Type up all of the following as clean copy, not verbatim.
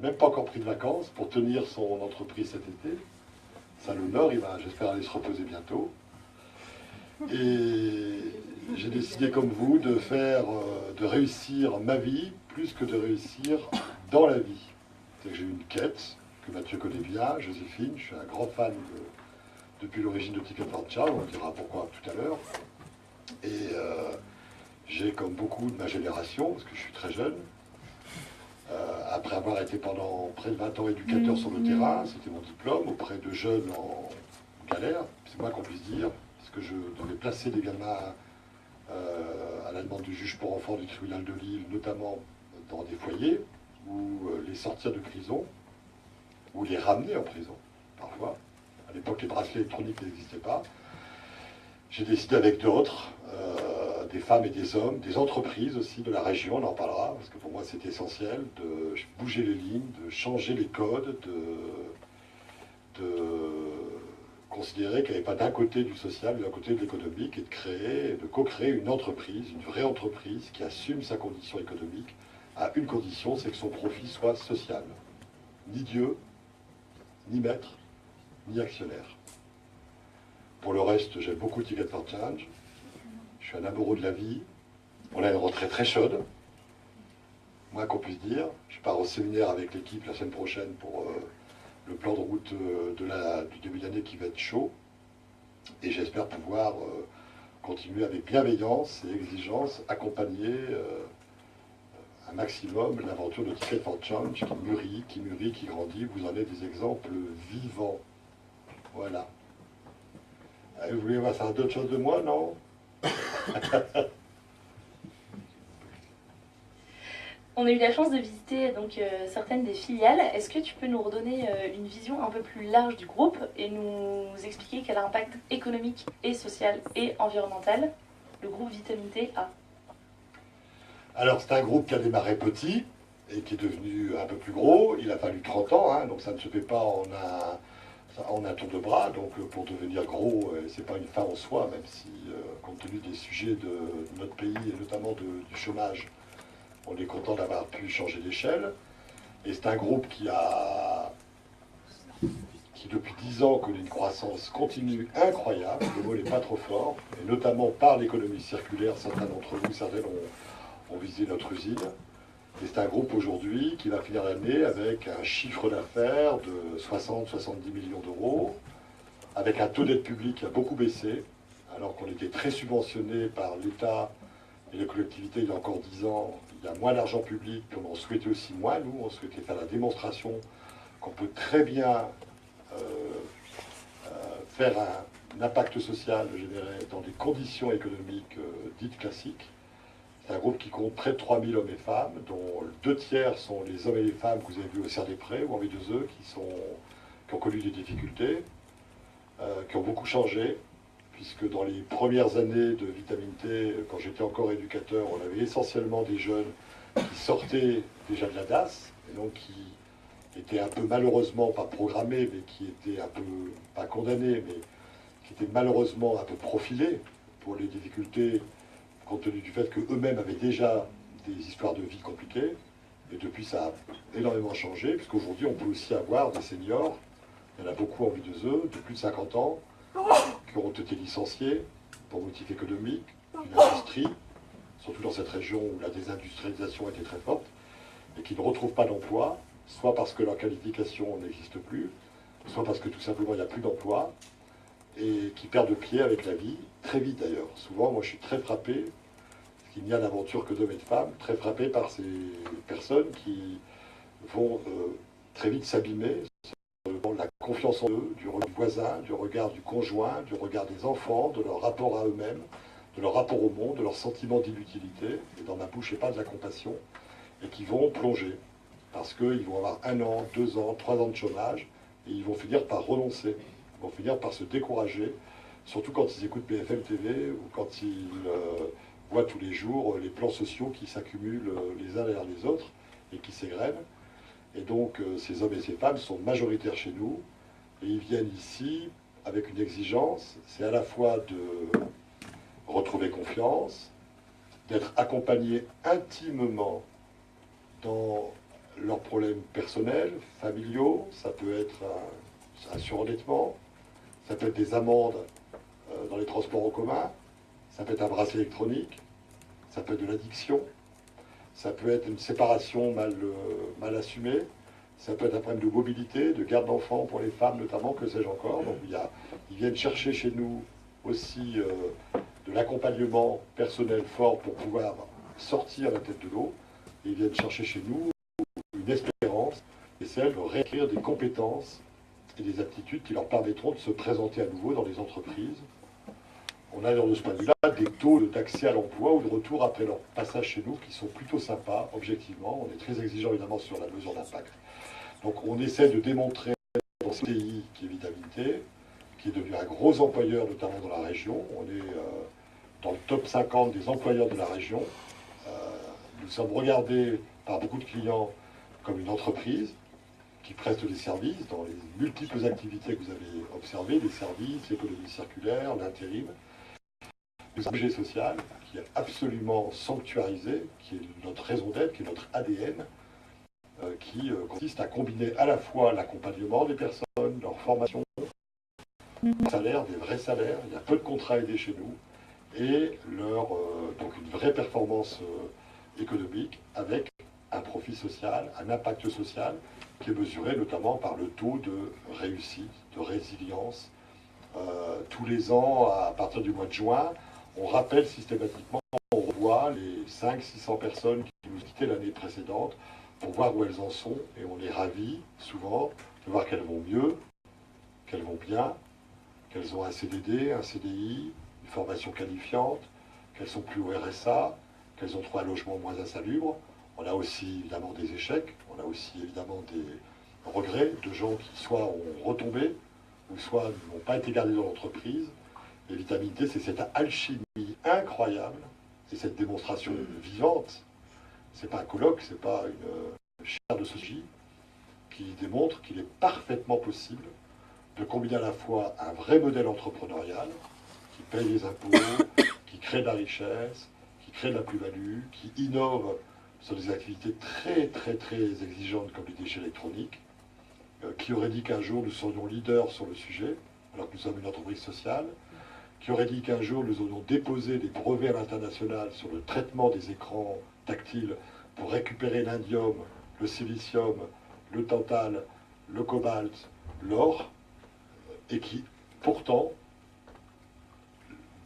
même pas encore pris de vacances pour tenir son entreprise cet été. Ça l'honore, il va, j'espère, aller se reposer bientôt. Et j'ai décidé, comme vous, de réussir ma vie plus que de réussir dans la vie. C'est que j'ai eu une quête que Mathieu connaît bien, Joséphine. Je suis un grand fan depuis l'origine de Ticket for Change, on dira pourquoi tout à l'heure. Et j'ai, comme beaucoup de ma génération, parce que je suis très jeune, après avoir été pendant près de 20 ans éducateur sur le terrain, c'était mon diplôme, auprès de jeunes en galère, c'est moi qu'on puisse dire, parce que je devais placer des gamins à la demande du juge pour enfants du tribunal de Lille, notamment dans des foyers, ou les sortir de prison, ou les ramener en prison, parfois. À l'époque, les bracelets électroniques n'existaient pas. J'ai décidé avec d'autres, des femmes et des hommes, des entreprises aussi de la région, on en parlera, parce que pour moi c'est essentiel, de bouger les lignes, de changer les codes, de considérer qu'il n'y avait pas d'un côté du social, mais d'un côté de l'économique, et de créer, de co-créer une entreprise, une vraie entreprise qui assume sa condition économique à une condition, c'est que son profit soit social. Ni Dieu, ni maître, ni actionnaire. Pour le reste, j'aime beaucoup Ticket for Change. Je suis un amoureux de la vie. On a une rentrée très chaude, moins qu'on puisse dire. Je pars au séminaire avec l'équipe la semaine prochaine pour le plan de route du début d'année qui va être chaud. Et j'espère pouvoir continuer avec bienveillance et exigence, accompagner un maximum l'aventure de Ticket for Change qui mûrit, qui grandit. Vous en êtes des exemples vivants. Voilà. Vous voulez voir ça d'autres choses de moi, non? On a eu la chance de visiter donc certaines des filiales. Est-ce que tu peux nous redonner une vision un peu plus large du groupe et nous expliquer quel impact économique et social et environnemental le groupe Vitamine T a? Alors, c'est un groupe qui a démarré petit et qui est devenu un peu plus gros. Il a fallu 30 ans, hein, donc ça ne se fait pas en un tour de bras. Donc, pour devenir gros, c'est pas une fin en soi, même si, compte tenu des sujets de notre pays et notamment du chômage, on est content d'avoir pu changer d'échelle. Et c'est un groupe qui depuis 10 ans connaît une croissance continue incroyable, le mot n'est pas trop fort, et notamment par l'économie circulaire. Certains d'entre vous, certaines ont visité notre usine. Et c'est un groupe aujourd'hui qui va finir l'année avec un chiffre d'affaires de 60-70 millions d'euros, avec un taux d'aide publique qui a beaucoup baissé, alors qu'on était très subventionné par l'État et les collectivités il y a encore 10 ans. Il y a moins d'argent public, comme on souhaitait aussi moins. Nous, on souhaitait faire la démonstration qu'on peut très bien faire un impact social généré dans des conditions économiques dites classiques. C'est un groupe qui compte près de 3000 hommes et femmes, dont 2 tiers sont les hommes et les femmes que vous avez vus au CRD-Pré ou en V2E, qui ont connu des difficultés, qui ont beaucoup changé, puisque dans les premières années de Vitamine T, quand j'étais encore éducateur, on avait essentiellement des jeunes qui sortaient déjà de la DAS, et donc qui étaient un peu malheureusement, pas programmés, mais qui étaient un peu, pas condamnés, mais qui étaient malheureusement un peu profilés pour les difficultés, compte tenu du fait qu'eux-mêmes avaient déjà des histoires de vie compliquées. Et depuis, ça a énormément changé, puisqu'aujourd'hui, on peut aussi avoir des seniors, il y en a beaucoup en V2E, de plus de 50 ans, qui auront été licenciés pour motif économique, d'une industrie, surtout dans cette région où la désindustrialisation était très forte, et qui ne retrouvent pas d'emploi, soit parce que leur qualification n'existe plus, soit parce que tout simplement il n'y a plus d'emploi, et qui perdent pied avec la vie, très vite d'ailleurs. Souvent, moi je suis très frappé, parce qu'il n'y a d'aventure que d'hommes et de femmes, très frappé par ces personnes qui vont très vite s'abîmer sur la confiance en eux, du regard du voisin, du regard du conjoint, du regard des enfants, de leur rapport à eux-mêmes, de leur rapport au monde, de leur sentiment d'inutilité, et dans ma bouche, et pas de la compassion, et qui vont plonger, parce qu'ils vont avoir 1 an, 2 ans, 3 ans de chômage, et ils vont finir par renoncer, ils vont finir par se décourager, surtout quand ils écoutent BFM TV, ou quand ils voient tous les jours les plans sociaux qui s'accumulent les uns derrière les autres, et qui s'égrènent. Et donc, ces hommes et ces femmes sont majoritaires chez nous, et ils viennent ici avec une exigence, c'est à la fois de retrouver confiance, d'être accompagnés intimement dans leurs problèmes personnels, familiaux, ça peut être un surendettement, ça peut être des amendes dans les transports en commun, ça peut être un bracelet électronique, ça peut être de l'addiction, ça peut être une séparation mal assumée, ça peut être un problème de mobilité, de garde d'enfants pour les femmes notamment, que sais-je encore. Donc ils viennent chercher chez nous aussi de l'accompagnement personnel fort pour pouvoir sortir la tête de l'eau. Ils viennent chercher chez nous une espérance et celle de réécrire des compétences et des aptitudes qui leur permettront de se présenter à nouveau dans les entreprises. On a de ce point de vue-là des taux d'accès à l'emploi ou de retour après leur passage chez nous qui sont plutôt sympas, objectivement. On est très exigeant évidemment sur la mesure d'impact. Donc on essaie de démontrer dans ce pays qui est Vitamine-T, qui est devenu un gros employeur notamment dans la région. On est dans le top 50 des employeurs de la région. Nous sommes regardés par beaucoup de clients comme une entreprise qui preste des services dans les multiples activités que vous avez observées, les services, l'économie circulaire, l'intérim. Nous avons un projet social qui est absolument sanctuarisé, qui est notre raison d'être, qui est notre ADN, qui consiste à combiner à la fois l'accompagnement des personnes, leur formation, leur salaire, des vrais salaires, il y a peu de contrats aidés chez nous, et donc une vraie performance économique avec un profit social, un impact social qui est mesuré notamment par le taux de réussite, de résilience. Tous les ans, à partir du mois de juin, on rappelle systématiquement, on revoit les 500-600 personnes qui nous quittaient l'année précédente pour voir où elles en sont, et on est ravis souvent de voir qu'elles vont mieux, qu'elles vont bien, qu'elles ont un CDD, un CDI, une formation qualifiante, qu'elles sont plus au RSA, qu'elles ont trouvé un logement moins insalubre. On a aussi évidemment des échecs, on a aussi évidemment des regrets de gens qui soit ont retombé, ou soit n'ont pas été gardés dans l'entreprise. Et Vitamine-T, c'est cette alchimie incroyable, c'est cette démonstration vivante. C'est pas un colloque, c'est pas une chaire de sociologie qui démontre qu'il est parfaitement possible de combiner à la fois un vrai modèle entrepreneurial qui paye les impôts, qui crée de la richesse, qui crée de la plus-value, qui innove sur des activités très très très exigeantes comme les déchets électroniques, qui aurait dit qu'un jour nous serions leaders sur le sujet, alors que nous sommes une entreprise sociale, qui aurait dit qu'un jour nous aurions déposé des brevets à l'international sur le traitement des écrans tactiles pour récupérer l'indium, le silicium, le tantal, le cobalt, l'or, et qui pourtant,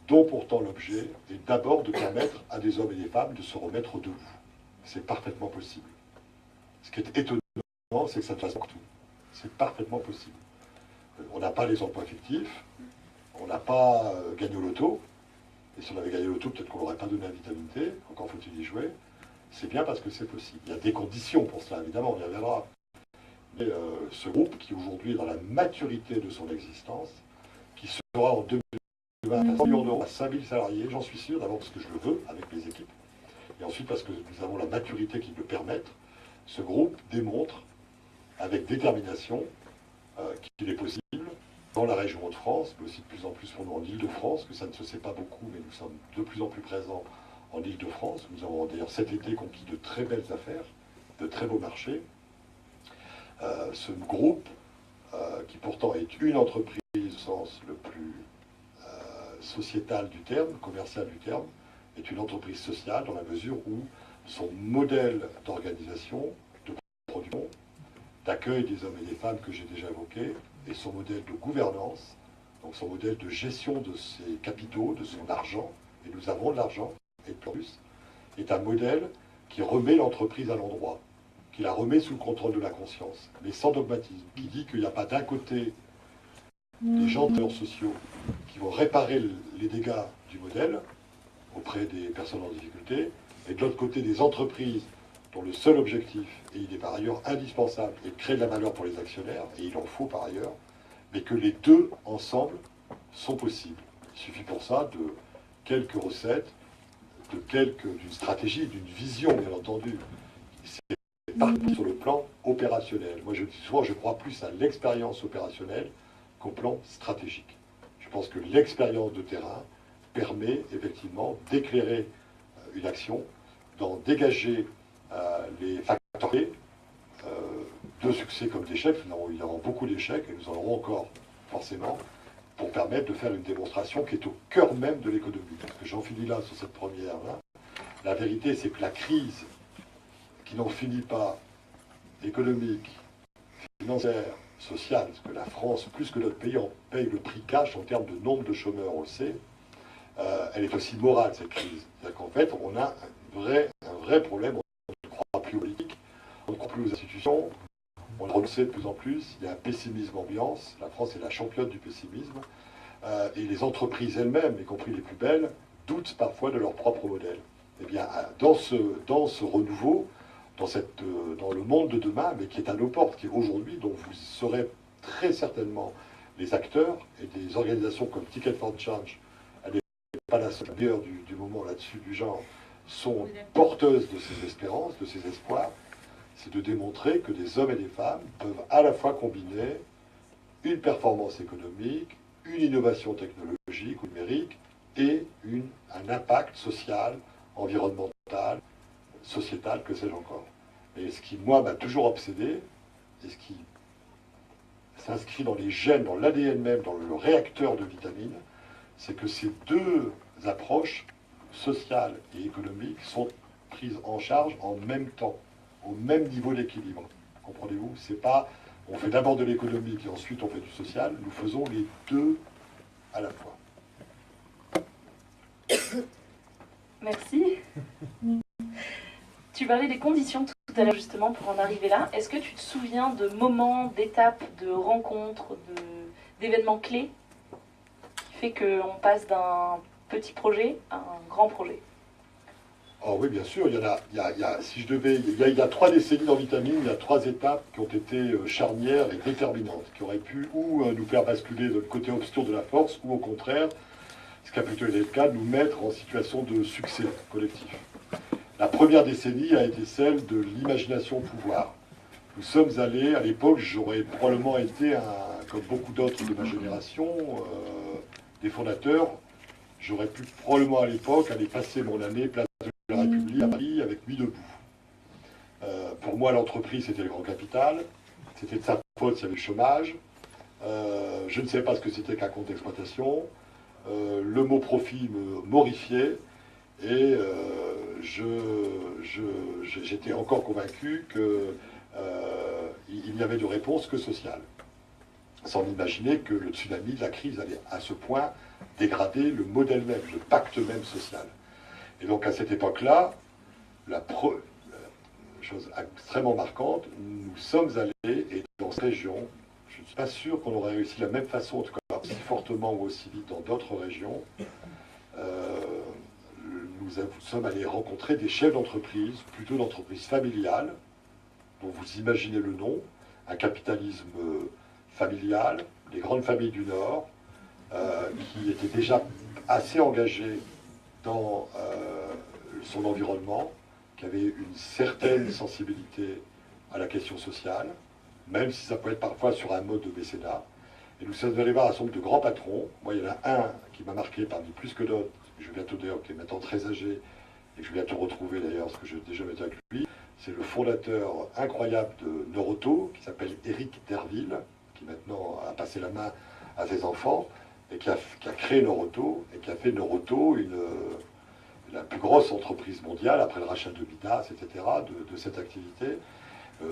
dont pourtant l'objet est d'abord de permettre à des hommes et des femmes de se remettre debout. C'est parfaitement possible. Ce qui est étonnant, c'est que ça ne passe pas partout. C'est parfaitement possible. On n'a pas les emplois fictifs, on n'a pas gagné au loto, et si on avait gagné au loto, peut-être qu'on n'aurait pas donné la vitamine T, encore faut-il y jouer. C'est bien parce que c'est possible. Il y a des conditions pour cela, évidemment, on y reviendra. Mais ce groupe, qui aujourd'hui est dans la maturité de son existence, qui sera en 2020 à 100 millions d'euros, à 5000 salariés, j'en suis sûr, d'abord parce que je le veux avec mes équipes, et ensuite parce que nous avons la maturité qui peut permettre, ce groupe démontre avec détermination qu'il est possible dans la région Hauts-de-France, mais aussi de plus en plus pour nous en Île-de-France, que ça ne se sait pas beaucoup, mais nous sommes de plus en plus présents en Île-de-France. Nous avons d'ailleurs cet été conquis de très belles affaires, de très beaux marchés. Ce groupe, qui pourtant est une entreprise au sens le plus sociétal du terme, commercial du terme, est une entreprise sociale dans la mesure où son modèle d'organisation, de production, d'accueil des hommes et des femmes que j'ai déjà évoqué, et son modèle de gouvernance, donc son modèle de gestion de ses capitaux, de son argent, et nous avons de l'argent, et plus, est un modèle qui remet l'entreprise à l'endroit, qui la remet sous le contrôle de la conscience, mais sans dogmatisme, qui dit qu'il n'y a pas d'un côté des gens de sociaux qui vont réparer les dégâts du modèle auprès des personnes en difficulté, et de l'autre côté des entreprises dont le seul objectif, et il est par ailleurs indispensable, est de créer de la valeur pour les actionnaires, et il en faut par ailleurs, mais que les deux ensemble sont possibles. Il suffit pour ça de quelques recettes, d'une stratégie, d'une vision, bien entendu. C'est parti sur le plan opérationnel. Moi, je dis souvent, je crois plus à l'expérience opérationnelle qu'au plan stratégique. Je pense que l'expérience de terrain permet effectivement d'éclairer une action, d'en dégager les facteurs clés, de succès comme d'échecs. Nous avons évidemment beaucoup d'échecs, et nous en aurons encore, forcément, pour permettre de faire une démonstration qui est au cœur même de l'économie. Parce que j'en finis là sur cette première-là. La vérité, c'est que la crise qui n'en finit pas, économique, financière, sociale, parce que la France, plus que notre pays, en paye le prix cash en termes de nombre de chômeurs, on le sait, elle est aussi morale, cette crise. C'est-à-dire qu'en fait, on a un vrai problème, on ne croit plus aux politiques, on ne croit plus aux institutions, on le sait de plus en plus, il y a un pessimisme ambiance, la France est la championne du pessimisme, et les entreprises elles-mêmes, y compris les plus belles, doutent parfois de leur propre modèle. Eh bien, dans ce renouveau, dans le monde de demain, mais qui est à nos portes, qui est aujourd'hui, dont vous serez très certainement les acteurs, et des organisations comme Ticket for Change, elle n'est pas la seule meilleure du moment là-dessus, du genre, sont porteuses de ces espérances, de ces espoirs, c'est de démontrer que des hommes et des femmes peuvent à la fois combiner une performance économique, une innovation technologique ou numérique, et un impact social, environnemental, sociétal, que sais-je encore. Et ce qui, moi, m'a toujours obsédé, et ce qui s'inscrit dans les gènes, dans l'ADN même, dans le réacteur de vitamines, c'est que ces deux approches, sociales et économiques, sont prises en charge en même temps, au même niveau d'équilibre. Comprenez-vous? C'est pas, on fait d'abord de l'économique et ensuite on fait du social, nous faisons les deux à la fois. Merci. Tu parlais des conditions tout à l'heure justement pour en arriver là. Est-ce que tu te souviens de moments, d'étapes, de rencontres, d'événements clés qui fait qu'on passe d'un petit projet à un grand projet? Oh oui, bien sûr, il y a, si je devais, il y a 3 décennies dans Vitamine, il y a 3 étapes qui ont été charnières et déterminantes, qui auraient pu ou nous faire basculer de le côté obscur de la force, ou au contraire, ce qui a plutôt été le cas, nous mettre en situation de succès collectif. La première décennie a été celle de l'imagination pouvoir. Nous sommes allés, à l'époque, j'aurais probablement été, comme beaucoup d'autres de ma génération, des fondateurs, j'aurais pu probablement à l'époque aller passer mon année place de la République à Paris avec Nuit debout. Pour moi, l'entreprise, c'était le grand capital, c'était de sa faute s'il y avait le chômage, je ne savais pas ce que c'était qu'un compte d'exploitation, le mot profit me mortifiait, et j'étais encore convaincu qu'il n'y avait de réponse que sociale, sans imaginer que le tsunami de la crise allait à ce point dégrader le modèle même, le pacte même social. Et donc à cette époque-là, chose extrêmement marquante, nous sommes allés, et dans cette région, je ne suis pas sûr qu'on aurait réussi de la même façon, en tout cas aussi fortement ou aussi vite dans d'autres régions, nous sommes allés rencontrer des chefs d'entreprise, plutôt d'entreprises familiales, dont vous imaginez le nom, un capitalisme familial, les grandes familles du Nord, qui étaient déjà assez engagées dans son environnement, qui avaient une certaine sensibilité à la question sociale, même si ça peut être parfois sur un mode de mécénat. Et nous sommes allés voir un certain nombre de grands patrons. Moi, il y en a un qui m'a marqué parmi plus que d'autres, je vais bientôt dire, qui est maintenant très âgé, et que je vais bientôt retrouver d'ailleurs, parce que j'ai déjà été avec lui. C'est le fondateur incroyable de Noroto, qui s'appelle Éric Derville, qui maintenant a passé la main à ses enfants, et qui a créé Noroto, et qui a fait Noroto la plus grosse entreprise mondiale, après le rachat de Midas, etc., de cette activité.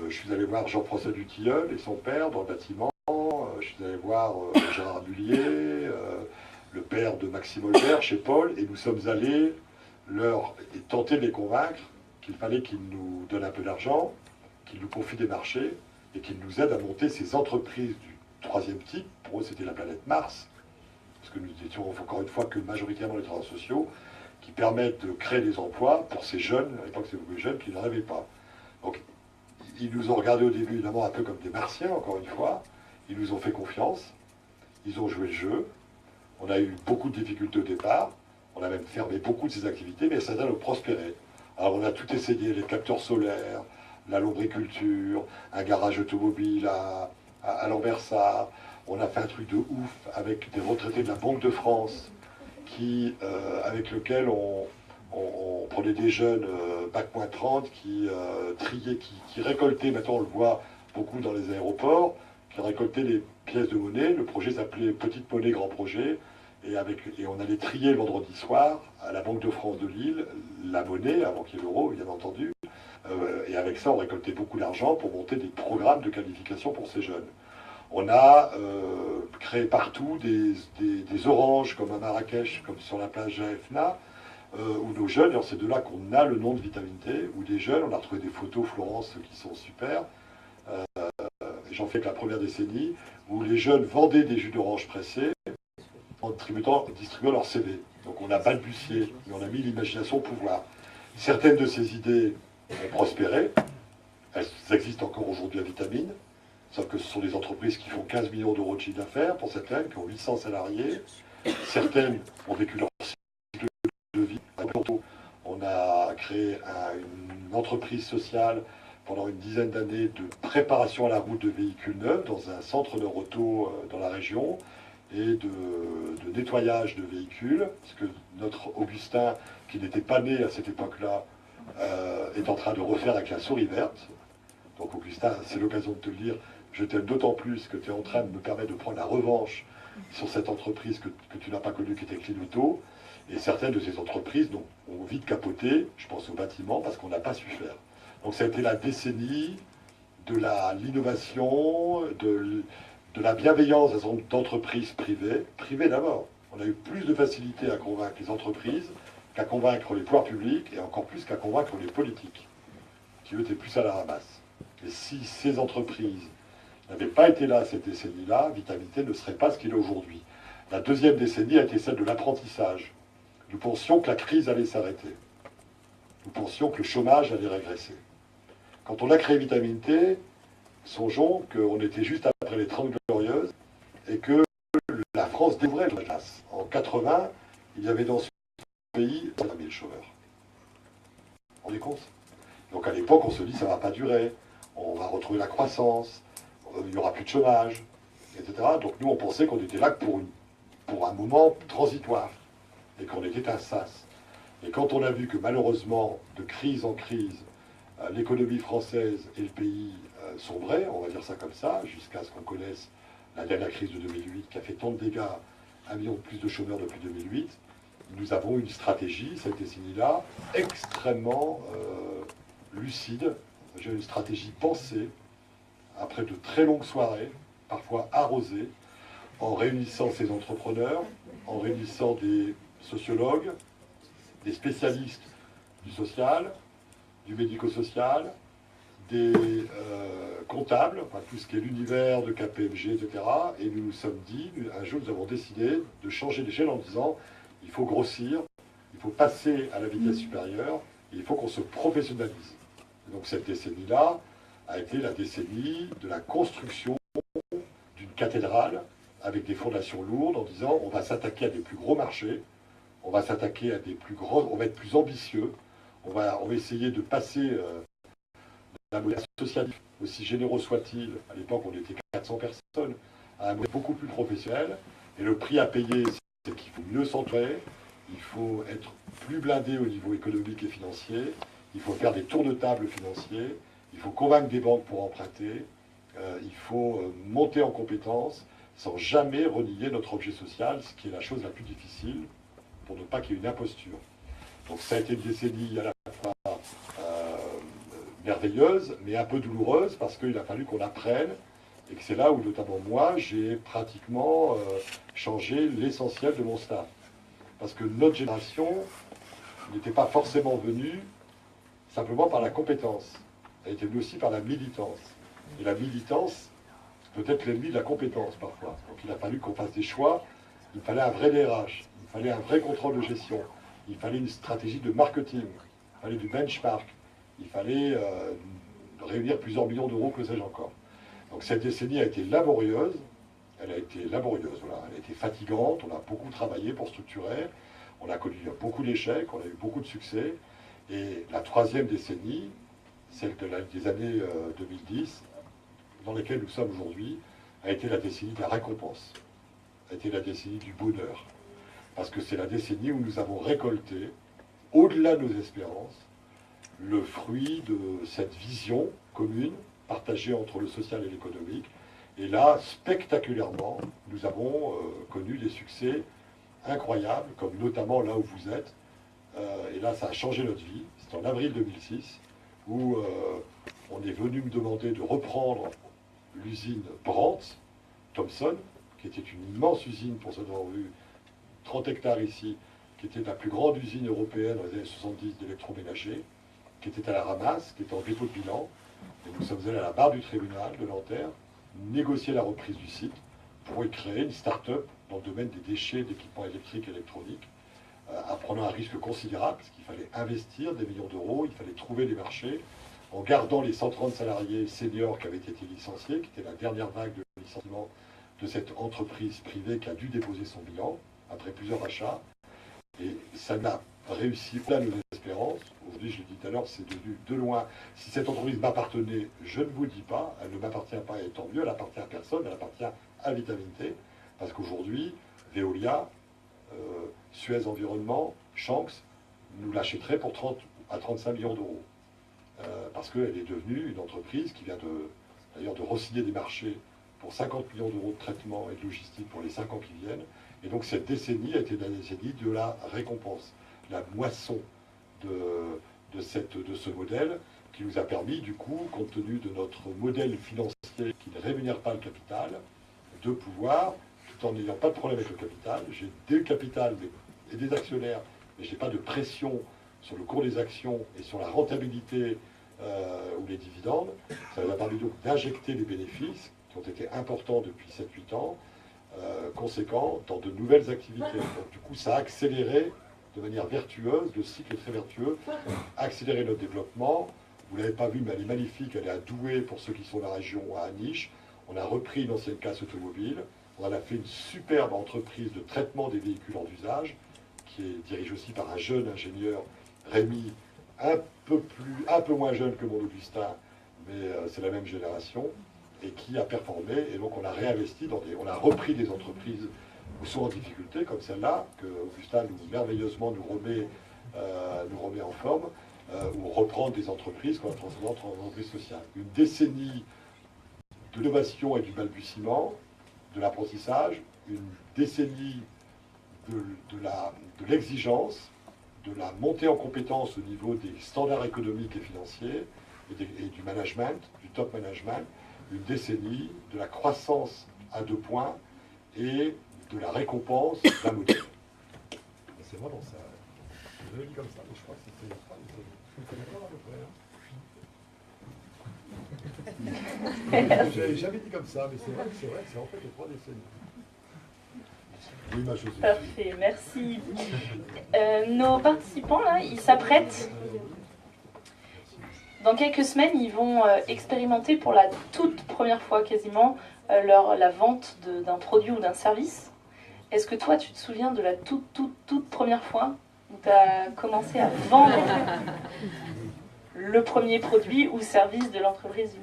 Je suis allé voir Jean-François Dutilleul et son père dans le bâtiment. Je suis allé voir Gérard Mullier, le père de Maxime Olbert chez Paul, et nous sommes allés tenter de les convaincre qu'il fallait qu'ils nous donnent un peu d'argent, qu'ils nous confient des marchés, et qu'ils nous aident à monter ces entreprises du troisième type. Pour eux, c'était la planète Mars, parce que nous étions encore une fois que majoritairement les travailleurs sociaux, qui permettent de créer des emplois pour ces jeunes, à l'époque c'était beaucoup de jeunes, qui n'en avaient pas. Donc, ils nous ont regardés au début, évidemment, un peu comme des martiens, encore une fois. Ils nous ont fait confiance, ils ont joué le jeu. On a eu beaucoup de difficultés au départ, on a même fermé beaucoup de ces activités, mais ça a prospéré. Alors on a tout essayé, les capteurs solaires, la lombriculture, un garage automobile à Lambersart. On a fait un truc de ouf avec des retraités de la Banque de France, avec lequel on prenait des jeunes bac-30 qui triaient, qui récoltaient, maintenant on le voit, beaucoup dans les aéroports, qui récoltaient les pièces de monnaie. Le projet s'appelait Petite Monnaie Grand Projet. Et on allait trier le vendredi soir à la Banque de France de Lille la monnaie, avant qu'il y ait l'euro, bien entendu. Et avec ça, on récoltait beaucoup d'argent pour monter des programmes de qualification pour ces jeunes. On a créé partout des oranges, comme à Marrakech, comme sur la plage Jaffna, où nos jeunes, c'est de là qu'on a le nom de Vitamine T, où des jeunes, on a retrouvé des photos, Florence, qui sont super. J'en fais que la première décennie, où les jeunes vendaient des jus d'orange pressés en distribuant leur CV. Donc on a balbutié, mais on a mis l'imagination au pouvoir. Certaines de ces idées ont prospéré, elles existent encore aujourd'hui à Vitamine, sauf que ce sont des entreprises qui font 15 millions d'euros de chiffre d'affaires pour certaines, qui ont 800 salariés. Certaines ont vécu leur cycle de vie. On a créé une entreprise sociale pendant une dizaine d'années de préparation à la route de véhicules neufs dans un centre de auto dans la région et de nettoyage de véhicules, parce que notre Augustin, qui n'était pas né à cette époque-là, est en train de refaire avec la souris verte. Donc Augustin, c'est l'occasion de te le dire, je t'aime d'autant plus que tu es en train de me permettre de prendre la revanche sur cette entreprise que tu n'as pas connue, qui était Clinauto. Et certaines de ces entreprises ont vite capoté, je pense au bâtiment, parce qu'on n'a pas su faire. Donc ça a été la décennie de l'innovation, de la bienveillance d'entreprises privées d'abord. On a eu plus de facilité à convaincre les entreprises qu'à convaincre les pouvoirs publics, et encore plus qu'à convaincre les politiques, qui eux étaient plus à la ramasse. Et si ces entreprises n'avaient pas été là cette décennie-là, Vitamine T ne serait pas ce qu'il est aujourd'hui. La deuxième décennie a été celle de l'apprentissage. Nous pensions que la crise allait s'arrêter. Nous pensions que le chômage allait régresser. Quand on a créé Vitamine T, songeons qu'on était juste après les 30 Glorieuses et que la France dévorait la classe. En 80, il y avait dans ce pays 5 000 chômeurs. Vous vous rendez compte? Donc à l'époque, on se dit ça ne va pas durer, on va retrouver la croissance, il n'y aura plus de chômage, etc. Donc nous, on pensait qu'on était là pour un moment transitoire et qu'on était un sas. Et quand on a vu que malheureusement, de crise en crise, l'économie française et le pays sombraient, on va dire ça comme ça, jusqu'à ce qu'on connaisse la dernière crise de 2008 qui a fait tant de dégâts, 1 million de plus de chômeurs depuis 2008, nous avons une stratégie, cette décennie-là, extrêmement lucide. J'ai une stratégie pensée, après de très longues soirées, parfois arrosées, en réunissant ces entrepreneurs, en réunissant des sociologues, des spécialistes du social, du médico-social, des comptables, enfin, tout ce qui est l'univers de KPMG, etc. Et nous nous sommes dit, un jour nous avons décidé de changer d'échelle en disant, il faut grossir, il faut passer à la vitesse supérieure, et il faut qu'on se professionnalise. Et donc cette décennie-là a été la décennie de la construction d'une cathédrale avec des fondations lourdes en disant, on va s'attaquer à des plus gros marchés, on va s'attaquer à des plus gros, on va être plus ambitieux, on va essayer de passer d'un modèle social, aussi généreux soit-il, à l'époque on était 400 personnes, à un modèle beaucoup plus professionnel. Et le prix à payer, c'est qu'il faut mieux s'entourer, il faut être plus blindé au niveau économique et financier, il faut faire des tours de table financiers, il faut convaincre des banques pour emprunter, il faut monter en compétences sans jamais renier notre objet social, ce qui est la chose la plus difficile pour ne pas qu'il y ait une imposture. Donc ça a été une décennie à la fois merveilleuse, mais un peu douloureuse, parce qu'il a fallu qu'on apprenne, et que c'est là où, notamment moi, j'ai pratiquement changé l'essentiel de mon staff. Parce que notre génération n'était pas forcément venue simplement par la compétence, elle était venue aussi par la militance. Et la militance peut être l'ennemi de la compétence parfois. Donc il a fallu qu'on fasse des choix, il fallait un vrai DRH, il fallait un vrai contrôle de gestion, il fallait une stratégie de marketing, il fallait du benchmark, il fallait réunir plusieurs millions d'euros, que sais-je encore. Donc cette décennie a été laborieuse, elle a été laborieuse, voilà. Elle a été fatigante, on a beaucoup travaillé pour structurer, on a connu beaucoup d'échecs, on a eu beaucoup de succès, et la troisième décennie, celle des années 2010, dans lesquelles nous sommes aujourd'hui, a été la décennie de la récompense, a été la décennie du bonheur, parce que c'est la décennie où nous avons récolté, au-delà de nos espérances, le fruit de cette vision commune, partagé entre le social et l'économique. Et là, spectaculairement, nous avons connu des succès incroyables, comme notamment là où vous êtes. Et là, ça a changé notre vie. C'était en avril 2006, où on est venu me demander de reprendre l'usine Brandt, Thomson, qui était une immense usine, pour ceux qui ont vu, 30 hectares ici, qui était la plus grande usine européenne dans les années 70 d'électroménager, qui était à la ramasse, qui était en dépôt de bilan. Et nous sommes allés à la barre du tribunal de Nanterre, négocier la reprise du site pour y créer une start-up dans le domaine des déchets d'équipements électriques et électroniques, en prenant un risque considérable, parce qu'il fallait investir des millions d'euros, il fallait trouver des marchés, en gardant les 130 salariés seniors qui avaient été licenciés, qui était la dernière vague de licenciement de cette entreprise privée qui a dû déposer son bilan après plusieurs achats. Et ça n'a réussi plein de nos espérances. Aujourd'hui, je l'ai dit tout à l'heure, c'est devenu de loin. Si cette entreprise m'appartenait, je ne vous dis pas, elle ne m'appartient pas et tant mieux, elle appartient à personne, elle appartient à Vitamine T. Parce qu'aujourd'hui, Veolia, Suez Environnement, Shanks, nous l'achèterait pour 30 à 35 millions d'euros. Parce qu'elle est devenue une entreprise qui vient d'ailleurs de re-signer des marchés pour 50 millions d'euros de traitement et de logistique pour les 5 ans qui viennent. Et donc cette décennie a été la décennie de la récompense, la moisson de ce modèle qui nous a permis, du coup, compte tenu de notre modèle financier qui ne rémunère pas le capital, de pouvoir, tout en n'ayant pas de problème avec le capital, j'ai des capital et des actionnaires, mais je n'ai pas de pression sur le cours des actions et sur la rentabilité ou les dividendes. Ça nous a permis donc d'injecter des bénéfices qui ont été importants depuis 7-8 ans, conséquents dans de nouvelles activités. Donc, du coup, ça a accéléré de manière vertueuse, le cycle est très vertueux, accéléré notre développement. Vous ne l'avez pas vu, mais elle est magnifique, elle est à Douai pour ceux qui sont dans la région, à Aniche. On a repris une ancienne casse automobile, on a fait une superbe entreprise de traitement des véhicules en usage, qui est dirigée aussi par un jeune ingénieur, Rémi, un peu moins jeune que mon Augustin, mais c'est la même génération, et qui a performé. Et donc on a réinvesti on a repris des entreprises qui sont en difficulté, comme celle-là, que Augustin merveilleusement nous remet en forme, ou reprendre des entreprises qu'on a transformées en entreprises sociales. Une décennie de l'innovation et du balbutiement, de l'apprentissage, une décennie de l'exigence, de la montée en compétence au niveau des standards économiques et financiers et du management, du top management, une décennie de la croissance à 2 points et de la récompense d'un modèle. C'est vraiment ça. Je le dis comme ça, mais je crois que c'était je n'avais jamais dit comme ça, mais c'est vrai que c'est en fait les 3 décennies. Oui, ma Joséphine. Parfait, merci. Nos participants, là, ils s'apprêtent. Dans quelques semaines, ils vont expérimenter pour la toute première fois quasiment la vente d'un produit ou d'un service. Est-ce que toi, tu te souviens de la toute première fois où tu as commencé à vendre le premier produit ou service de l'entreprise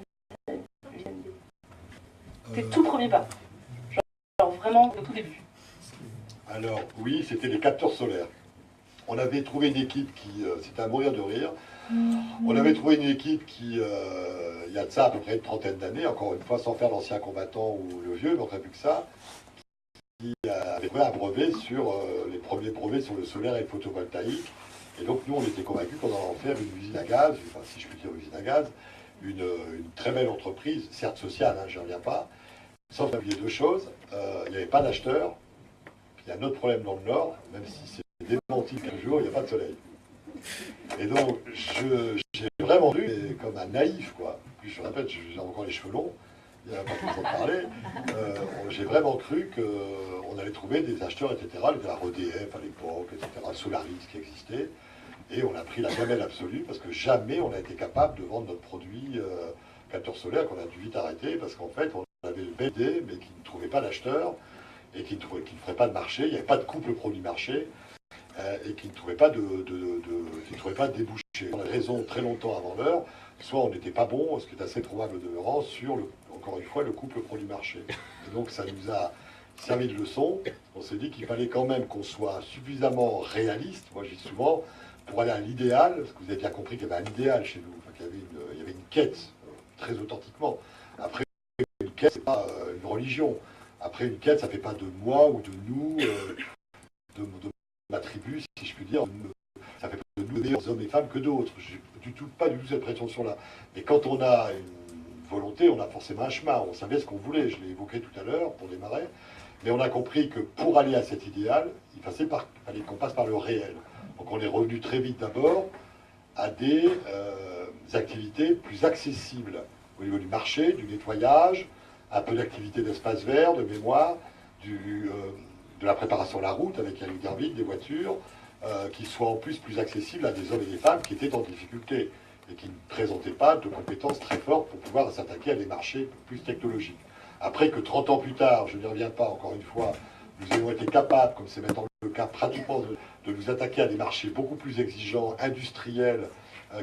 Vitamine T? Tes tout premiers pas. Genre vraiment au tout début. Alors oui, c'était les capteurs solaires. On avait trouvé une équipe qui, c'était à mourir de rire, on avait trouvé une équipe qui, il y a de ça à peu près une trentaine d'années, encore une fois sans faire l'ancien combattant ou le vieux, mais on ferait plus que ça, qui avait trouvé un brevet sur les premiers brevets sur le solaire et le photovoltaïque. Et donc nous on était convaincus qu'on allait en faire une usine à gaz, enfin si je puis dire une usine à gaz, une très belle entreprise, certes sociale, hein, je n'y reviens pas, sauf qu'il y a 2 choses, il n'y avait pas d'acheteur. Il y a un autre problème dans le Nord, même si c'est démenti quel jour, il n'y a pas de soleil. Et donc, j'ai vraiment cru, mais comme un naïf, quoi. Puis je répète, j'ai encore les cheveux longs, il n'y a pas tout le temps de parler. J'ai vraiment cru qu'on allait trouver des acheteurs, etc. Il y avait la EDF à l'époque, etc., Solaris qui existait. Et on a pris la gamelle absolue parce que jamais on n'a été capable de vendre notre produit capteur solaire qu'on a dû vite arrêter parce qu'en fait, on avait le BD, mais qui ne trouvait pas d'acheteur et qui ne ferait pas de marché, il n'y avait pas de couple produit-marché, et qui ne trouvait pas de débouché. On a raison très longtemps avant l'heure, soit on n'était pas bon, ce qui est assez probable demeurant, sur, encore une fois, le couple produit-marché. Et donc ça nous a servi de leçon. On s'est dit qu'il fallait quand même qu'on soit suffisamment réaliste, moi je dis souvent, pour aller à l'idéal, parce que vous avez bien compris qu'il y avait un idéal chez nous, enfin, qu'il y avait une quête très authentiquement. Après, une quête, c'est pas une religion. Après, une quête, ça fait pas de moi ou de nous, de ma tribu, si je puis dire. Ça fait pas de nous des meilleurs hommes et femmes que d'autres. J'ai pas du tout cette prétention-là. Mais quand on a une volonté, on a forcément un chemin. On savait ce qu'on voulait. Je l'ai évoqué tout à l'heure pour démarrer. Mais on a compris que pour aller à cet idéal, fallait qu'on passe par le réel. Donc on est revenu très vite d'abord à des activités plus accessibles au niveau du marché, du nettoyage, un peu d'activité d'espace vert, de mémoire, de la préparation à la route avec un vide, des voitures, qui soient en plus accessibles à des hommes et des femmes qui étaient en difficulté et qui ne présentaient pas de compétences très fortes pour pouvoir s'attaquer à des marchés plus technologiques. Après que 30 ans plus tard, je n'y reviens pas encore une fois, nous ayons été capables, comme c'est maintenant le cas pratiquement, de nous attaquer à des marchés beaucoup plus exigeants, industriels,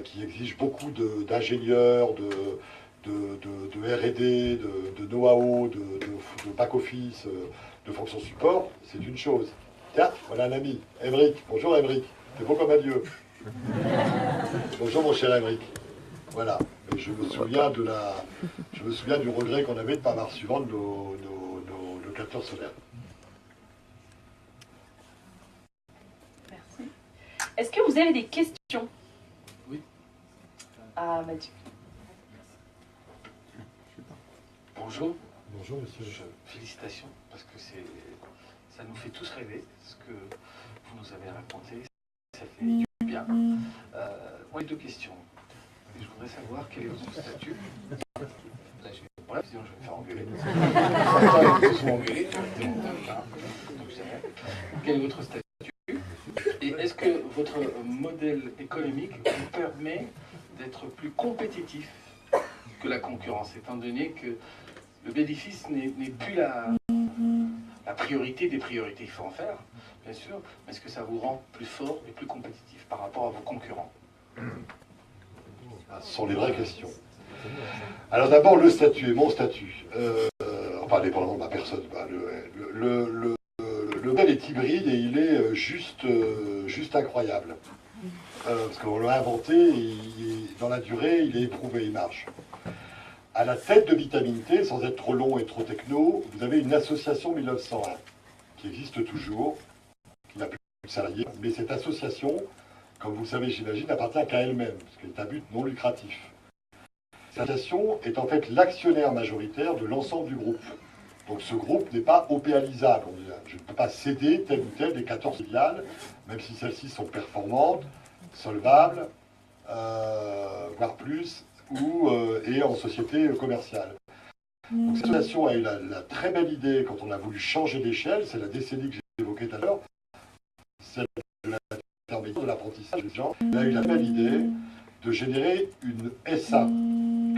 qui exigent beaucoup d'ingénieurs, de R&D, de know-how, de back-office, de fonctions support, c'est une chose. Tiens, voilà un ami, Émeric. Bonjour Émeric, t'es beau comme un dieu. Bonjour mon cher Émeric. Voilà. Et je me souviens du regret qu'on avait de ne pas avoir suivant nos capteurs solaires. Merci. Est-ce que vous avez des questions? Oui. Ah, Mathieu. Bonjour. Bonjour monsieur. Félicitations, parce que ça nous fait tous rêver, ce que vous nous avez raconté. Ça fait du bien. Moi, j'ai deux questions. Et je voudrais savoir quel est votre statut. Là, voilà, sinon je vais me faire engueuler. Ils se sont engueulés. Donc, je dirais, quel est votre statut? Et est-ce que votre modèle économique vous permet d'être plus compétitif que la concurrence, étant donné que le bénéfice n'est plus la priorité des priorités? Il faut en faire, bien sûr, mais est-ce que ça vous rend plus fort et plus compétitif par rapport à vos concurrents? Ce sont les vraies questions. Alors d'abord, le statut et mon statut. Enfin, dépendamment de ma personne. Le modèle est hybride et il est juste incroyable. Parce qu'on l'a inventé, et dans la durée, il est éprouvé, il marche. À la tête de Vitamine T, sans être trop long et trop techno, vous avez une association 1901 qui existe toujours, qui n'a plus de salariés, mais cette association, comme vous le savez, j'imagine, n'appartient qu'à elle-même, parce qu'elle est à but non lucratif. Cette association est en fait l'actionnaire majoritaire de l'ensemble du groupe. Donc ce groupe n'est pas opéalisable. Je ne peux pas céder telle ou telle des 14 filiales, même si celles-ci sont performantes, solvables, voire plus, et en société commerciale. Donc cette association a eu la très belle idée, quand on a voulu changer d'échelle, c'est la décennie que j'ai évoquée tout à l'heure, celle de l'intermédiaire de l'apprentissage des gens, elle a eu la belle idée de générer une SA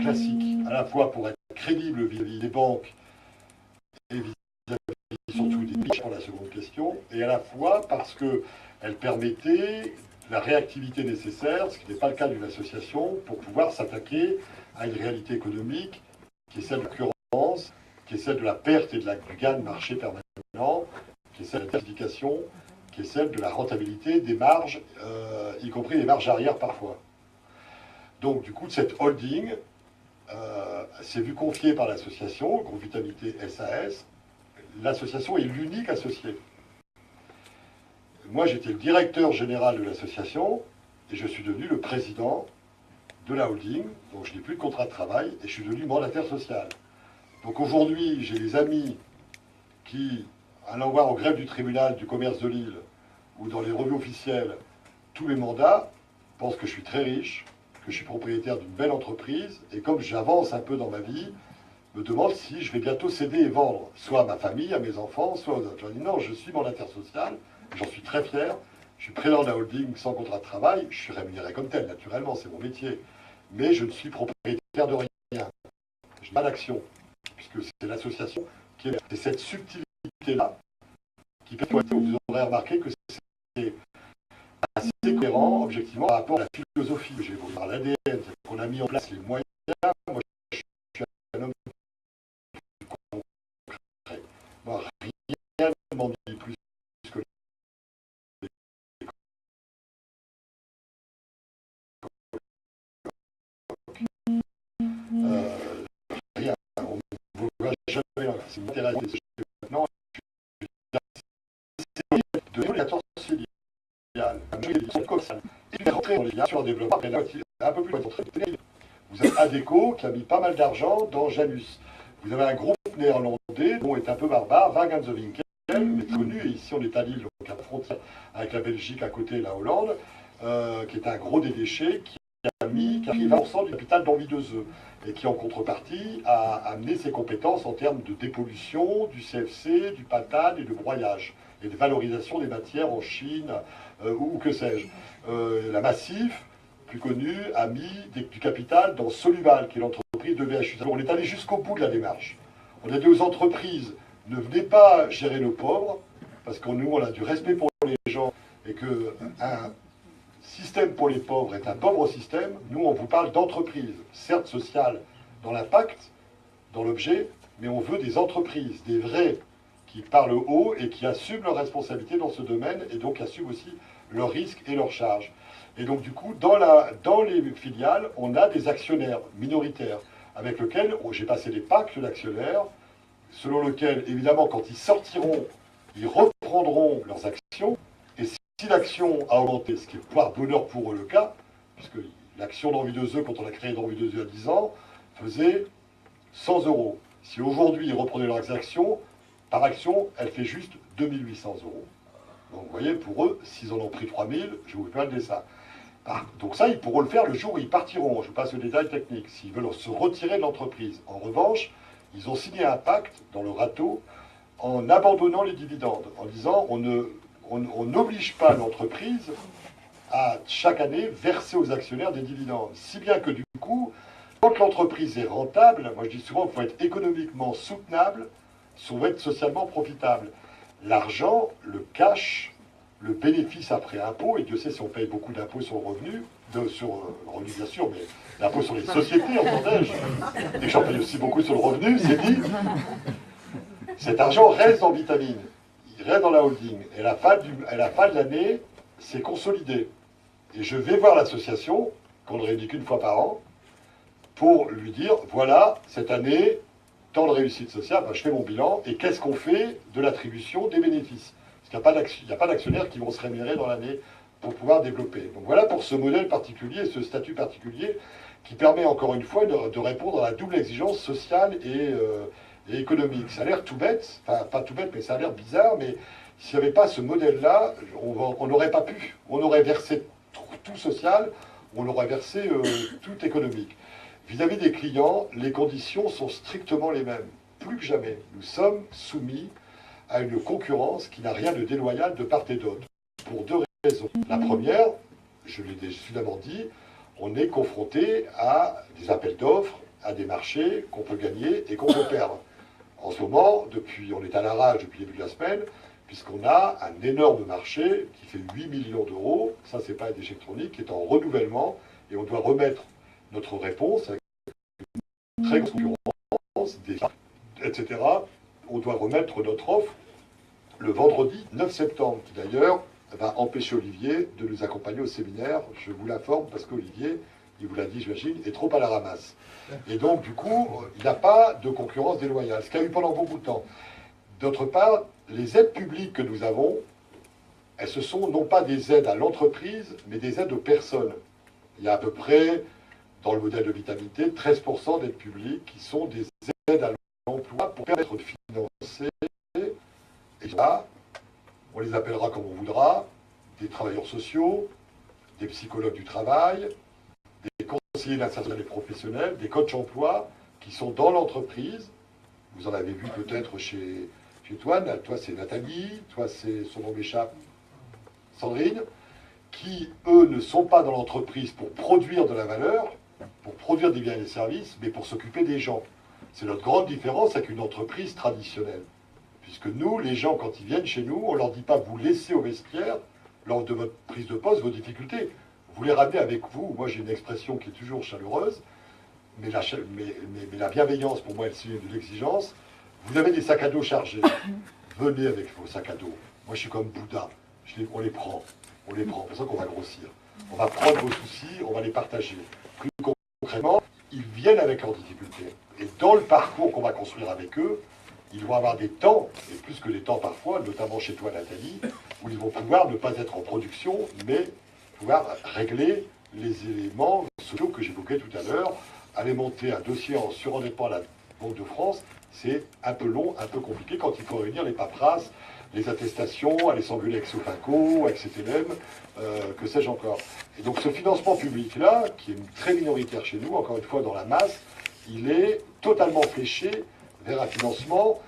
classique, à la fois pour être crédible vis-à-vis des banques et vis-à-vis surtout des biches pour la seconde question, et à la fois parce qu'elle permettait la réactivité nécessaire, ce qui n'est pas le cas d'une association, pour pouvoir s'attaquer à une réalité économique qui est celle de la concurrence, qui est celle de la perte et du gain de marché permanent, qui est celle de la diversification, qui est celle de la rentabilité des marges, y compris des marges arrière parfois. Donc du coup, cette holding s'est vue confiée par l'association, le groupe Vitamité SAS. L'association est l'unique associé. Moi, j'étais le directeur général de l'association et je suis devenu le président de la holding, donc je n'ai plus de contrat de travail et je suis devenu mandataire social. Donc aujourd'hui, j'ai des amis qui, allant voir au greffe du tribunal du commerce de Lille ou dans les revues officielles, tous mes mandats, pensent que je suis très riche, que je suis propriétaire d'une belle entreprise et comme j'avance un peu dans ma vie, me demandent si je vais bientôt céder et vendre, soit à ma famille, à mes enfants, soit aux autres. Je leur dis non, je suis mandataire social, j'en suis très fier, je suis président de la holding sans contrat de travail, je suis rémunéré comme tel, naturellement, c'est mon métier, mais je ne suis propriétaire de rien, je n'ai pas d'action, puisque c'est l'association qui est... C'est cette subtilité-là qui permet, vous aurez remarqué que c'est assez cohérent, objectivement, par rapport à la philosophie que j'ai évoquée par l'ADN, c'est qu'on a mis en place les moyens. Moi, je suis un homme concret. Moi, rien ne m'en dit plus que si vous m'intéressez maintenant, de les 14 filiales. Et puis rentrer dans les liens sur le développement, un peu plus concentré. Vous avez ADECO qui a mis pas mal d'argent dans Janus. Vous avez un groupe néerlandais dont est un peu barbare, Wagen de Winkel, mais connu, et ici on est à Lille, donc à la frontière avec la Belgique à côté et la Hollande, qui est un gros des déchets, qui a pris 20% du capital d'Envie 2E, et qui en contrepartie a amené ses compétences en termes de dépollution, du CFC, du patane et de broyage, et de valorisation des matières en Chine, ou que sais-je. La Massif, plus connue, a mis du capital dans Soluval, qui est l'entreprise de VHU. On est allé jusqu'au bout de la démarche. On a dit aux entreprises, ne venez pas gérer nos pauvres, parce que nous, on a du respect pour les gens, et qu'un système pour les pauvres est un pauvre système. Nous, on vous parle d'entreprises, certes sociales dans l'impact, dans l'objet, mais on veut des entreprises, des vrais, qui parlent haut et qui assument leurs responsabilités dans ce domaine, et donc assument aussi leurs risques et leurs charges. Et donc, du coup, dans les filiales, on a des actionnaires minoritaires, avec lesquels j'ai passé des pactes d'actionnaires, selon lesquels, évidemment, quand ils sortiront, ils reprendront leurs actions, et si l'action a augmenté, ce qui est par bonheur pour eux le cas, puisque l'action d'Envie 2E, quand on a créé d'Envie 2E à 10 ans, faisait 100 euros. Si aujourd'hui ils reprenaient leurs actions, par action, elle fait juste 2800 euros. Donc vous voyez, pour eux, s'ils en ont pris 3000, je vous fais pas le dessin. Donc ça, ils pourront le faire le jour où ils partiront. Je vous passe le détail technique. S'ils veulent se retirer de l'entreprise. En revanche, ils ont signé un pacte dans le râteau en abandonnant les dividendes, en disant on n'oblige pas l'entreprise à chaque année verser aux actionnaires des dividendes. Si bien que du coup, quand l'entreprise est rentable, moi je dis souvent qu'il faut être économiquement soutenable, il faut être socialement profitable. L'argent, le cash, le bénéfice après impôt, et Dieu sait si on paye beaucoup d'impôts sur le revenu, sur le revenu bien sûr, mais l'impôt sur les sociétés, entendais-je, et j'en paye aussi beaucoup sur le revenu, c'est dit, cet argent reste en vitamine, il reste dans la holding, et à la fin de l'année, c'est consolidé. Et je vais voir l'association, qu'on ne réunit qu'une fois par an, pour lui dire, voilà, cette année, tant de réussite sociale, ben, je fais mon bilan, et qu'est-ce qu'on fait de l'attribution des bénéfices? Parce qu'il n'y a pas d'actionnaires qui vont se rémunérer dans l'année pour pouvoir développer. Donc voilà pour ce modèle particulier, ce statut particulier, qui permet encore une fois de répondre à la double exigence sociale et économique. Ça a l'air tout bête, enfin pas tout bête, mais ça a l'air bizarre, mais s'il n'y avait pas ce modèle-là, on n'aurait pas pu. On aurait versé tout social, on aurait versé tout économique. Vis-à-vis des clients, les conditions sont strictement les mêmes. Plus que jamais, nous sommes soumis à une concurrence qui n'a rien de déloyal de part et d'autre. Pour deux raisons. La première, je l'ai suffisamment dit, on est confronté à des appels d'offres, à des marchés qu'on peut gagner et qu'on peut perdre. En ce moment, on est à la rage depuis le début de la semaine, puisqu'on a un énorme marché qui fait 8 millions d'euros, ça c'est pas électronique, qui est en renouvellement, et on doit remettre notre réponse avec une très grosse concurrence, etc. On doit remettre notre offre le vendredi 9 septembre, qui d'ailleurs va empêcher Olivier de nous accompagner au séminaire. Je vous l'informe parce qu'Olivier, il vous l'a dit, j'imagine, est trop à la ramasse. Et donc, du coup, il n'y a pas de concurrence déloyale, ce qu'il y a eu pendant beaucoup de temps. D'autre part, les aides publiques que nous avons, ce sont non pas des aides à l'entreprise, mais des aides aux personnes. Il y a à peu près, dans le modèle de vitalité, 13% d'aides publiques qui sont des aides à l'emploi pour permettre de financer. Et là, on les appellera comme on voudra, des travailleurs sociaux, des psychologues du travail, des conseillers d'insertion des professionnels, des coachs emploi qui sont dans l'entreprise. Vous en avez vu peut-être chez toi, toi c'est Nathalie, toi c'est, son nom m'échappe, Sandrine, qui eux ne sont pas dans l'entreprise pour produire de la valeur, pour produire des biens et des services, mais pour s'occuper des gens. C'est notre grande différence avec une entreprise traditionnelle. Puisque nous, les gens, quand ils viennent chez nous, on ne leur dit pas vous laissez au vestiaire, lors de votre prise de poste, vos difficultés. Vous les ramenez avec vous. Moi, j'ai une expression qui est toujours chaleureuse, mais la bienveillance, pour moi, elle signe de l'exigence. Vous avez des sacs à dos chargés. Venez avec vos sacs à dos. Moi, je suis comme Bouddha. On les prend. On les prend. C'est pour ça qu'on va grossir. On va prendre vos soucis, on va les partager. Plus concrètement, ils viennent avec leurs difficultés. Et dans le parcours qu'on va construire avec eux, ils vont avoir des temps, et plus que des temps parfois, notamment chez toi Nathalie, où ils vont pouvoir ne pas être en production, mais pouvoir régler les éléments sociaux que j'évoquais tout à l'heure. Aller monter un dossier en surendettement à la Banque de France, c'est un peu long, un peu compliqué quand il faut réunir les paperasses, les attestations, aller s'engueuler avec Sofinco, avec CTLM, que sais-je encore. Et donc ce financement public-là, qui est très minoritaire chez nous, encore une fois dans la masse, il est totalement fléché vers un financement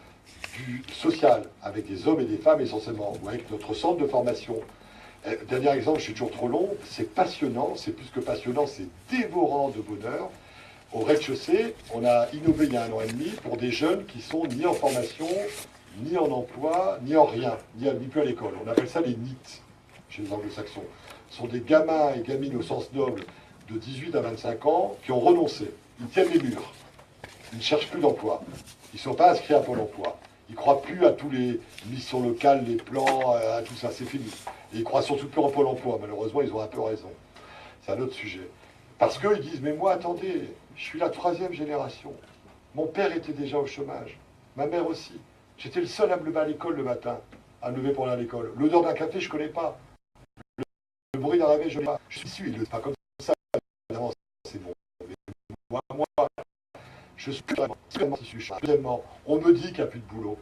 du social, avec des hommes et des femmes essentiellement, ou avec notre centre de formation. Dernier exemple, je suis toujours trop long, c'est passionnant, c'est plus que passionnant, c'est dévorant de bonheur. Au rez-de-chaussée, on a innové il y a 1 an et demi pour des jeunes qui sont ni en formation, ni en emploi, ni en rien, ni plus à l'école. On appelle ça les NEET chez les anglo-saxons. Ce sont des gamins et gamines au sens noble de 18 à 25 ans qui ont renoncé. Ils tiennent les murs. Ils ne cherchent plus d'emploi. Ils ne sont pas inscrits à Pôle emploi. Ils ne croient plus à tous les missions locales, les plans, à tout ça. C'est fini. Et ils ne croient surtout plus en Pôle emploi. Malheureusement, ils ont un peu raison. C'est un autre sujet. Parce qu'ils disent, mais moi, attendez, je suis la 3e génération. Mon père était déjà au chômage. Ma mère aussi. J'étais le seul à me lever à l'école le matin, à me lever pour aller à l'école. L'odeur d'un café, je ne connais pas. Le bruit d'un réveil, je ne connais pas. Je suis issu, il n'est pas comme ça. C'est bon. Mais moi, je suis vraiment issu. Deuxièmement, on me dit qu'il n'y a plus de boulot.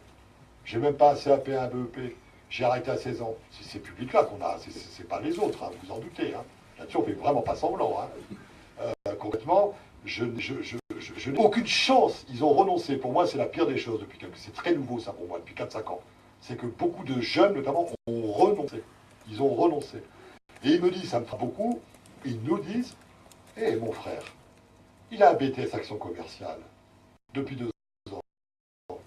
J'ai même pas un CAP, un BEP. J'ai arrêté à 16 ans. C'est ces publics-là qu'on a, c'est pas les autres, hein, vous en doutez. Hein. Là-dessus, on ne fait vraiment pas semblant. Hein. Concrètement, je n'ai aucune chance. Ils ont renoncé. Pour moi, c'est la pire des choses depuis quelques... C'est très nouveau, ça, pour moi, depuis 4-5 ans. C'est que beaucoup de jeunes, notamment, ont renoncé. Ils ont renoncé. Et ils me disent, ça me fera beaucoup, ils nous disent, hé, mon frère, il a un BTS Action Commerciale depuis 2 ans.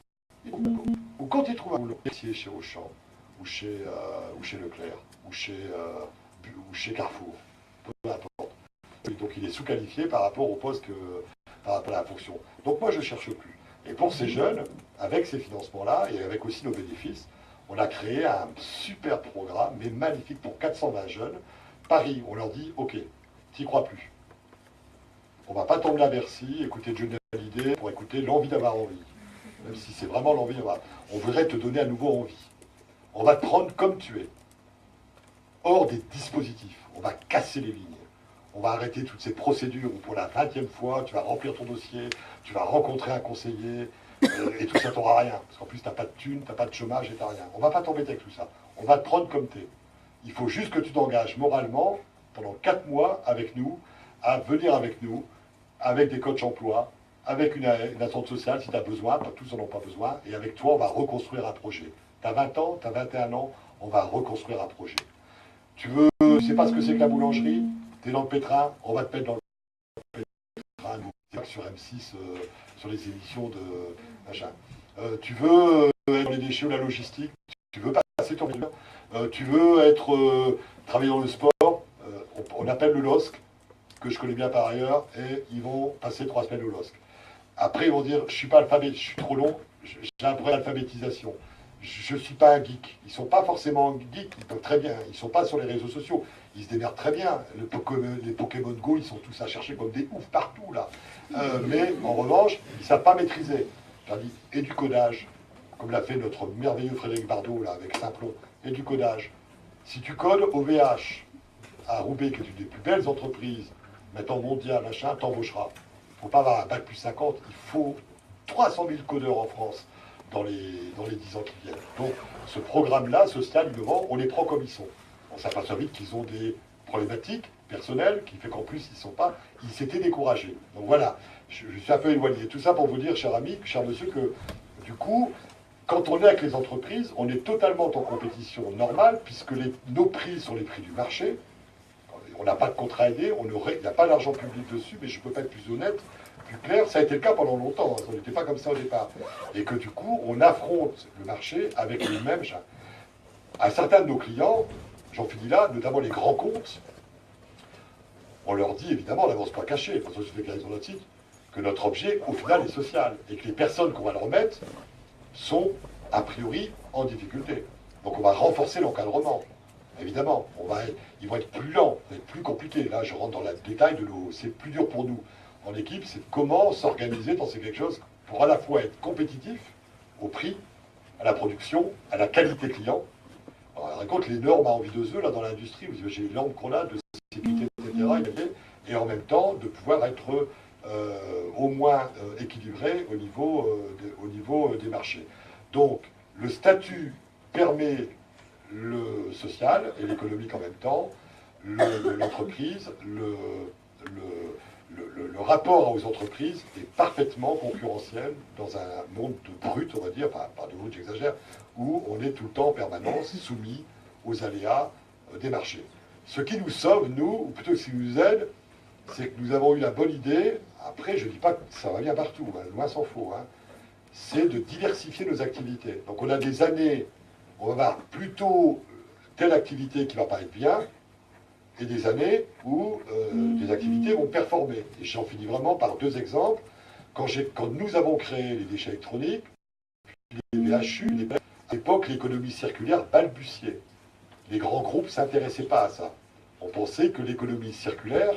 Ou quand il trouve un boulot chez Auchan, ou chez Leclerc, ou chez Carrefour, peu importe. Donc il est sous-qualifié par rapport au poste, par rapport à la fonction. Donc moi je ne cherche plus. Et pour ces jeunes, avec ces financements-là, et avec aussi nos bénéfices, on a créé un super programme, mais magnifique pour 420 jeunes. Paris, on leur dit, ok, t'y crois plus. On ne va pas tomber à Bercy, écouter Johnny Hallyday pour écouter l'envie d'avoir envie. Même si c'est vraiment l'envie, on voudrait te donner à nouveau envie. On va te prendre comme tu es, hors des dispositifs. On va casser les lignes. On va arrêter toutes ces procédures où pour la 20e fois, tu vas remplir ton dossier, tu vas rencontrer un conseiller, et tout ça t'aura rien. Parce qu'en plus, tu n'as pas de thune, tu n'as pas de chômage et tu n'as rien. On ne va pas t'embêter avec tout ça. On va te prendre comme tu es. Il faut juste que tu t'engages moralement pendant 4 mois avec nous, à venir avec nous, avec des coachs emploi, avec une attente sociale si tu as besoin, pas tous n'en ont pas besoin, et avec toi, on va reconstruire un projet. Tu as 20 ans, tu as 21 ans, on va reconstruire un projet. Tu sais pas ce que c'est que la boulangerie, tu es dans le pétrin, on va te mettre dans le pétrin, sur M6, sur les émissions de machin. Tu veux être dans les déchets ou la logistique, tu veux passer ton milieu, tu veux travailler dans le sport, on appelle le LOSC, que je connais bien par ailleurs, et ils vont passer 3 semaines au LOSC. Après, ils vont dire, je suis pas alphabétique, je suis trop long, j'ai un problème d'alphabétisation. Je ne suis pas un geek. Ils ne sont pas forcément geeks, ils peuvent très bien. Ils ne sont pas sur les réseaux sociaux. Ils se démerdent très bien. Les Pokémon Go, ils sont tous à chercher comme des oufs partout, là. Mais en revanche, ils ne savent pas maîtriser. J'ai dit, et du codage, comme l'a fait notre merveilleux Frédéric Bardot, là, avec Simplon, et du codage. Si tu codes au VH, à Roubaix, qui est une des plus belles entreprises, maintenant mondiale, machin, t'embaucheras. Il ne faut pas avoir un bac plus 50, il faut 300 000 codeurs en France dans les 10 ans qui viennent. Donc, ce programme-là, social, innovant, on les prend comme ils sont. On s'aperçoit vite qu'ils ont des problématiques personnelles, qui fait qu'en plus, ils s'étaient découragés. Donc voilà, je suis un peu éloigné. Tout ça pour vous dire, cher ami, cher monsieur, que du coup, quand on est avec les entreprises, on est totalement en compétition normale, puisque nos prix sont les prix du marché. On n'a pas de contrat aidé, il n'y a pas d'argent public dessus, mais je ne peux pas être plus honnête, plus clair. Ça a été le cas pendant longtemps, on n'était pas comme ça au départ. Et que du coup, on affronte le marché avec les mêmes. À certains de nos clients, j'en finis là, notamment les grands comptes, on leur dit évidemment, on n'avance pas caché, parce que je fais sur notre site, que notre objet, au final, est social. Et que les personnes qu'on va leur mettre sont, a priori, en difficulté. Donc on va renforcer l'encadrement. Évidemment, ils vont être plus lents, ça va être plus compliqué. Là, je rentre dans le détail de l'eau. C'est plus dur pour nous en équipe, c'est comment s'organiser dans quelque chose pour à la fois être compétitif au prix, à la production, à la qualité client. Alors, elle raconte les normes à envie de œufs là, dans l'industrie, vous imaginez les normes qu'on a de sécurité, etc. Et en même temps de pouvoir être au moins équilibré au niveau des marchés. Donc le statut permet le social et l'économique en même temps, l'entreprise, le rapport aux entreprises est parfaitement concurrentiel dans un monde de brut, on va dire, enfin pas de brut, j'exagère, où on est tout le temps en permanence soumis aux aléas des marchés. Ce qui nous sauve, nous, ou plutôt ce qui nous aide, c'est que nous avons eu la bonne idée, après je ne dis pas que ça va bien partout, hein, loin s'en faut, hein, c'est de diversifier nos activités. Donc on a des années, on va avoir plutôt telle activité qui ne va pas être bien, et des années où des activités vont performer. Et j'en finis vraiment par deux exemples. Quand nous avons créé les déchets électroniques, les VHU, à l'époque l'économie circulaire balbutiait. Les grands groupes ne s'intéressaient pas à ça. On pensait que l'économie circulaire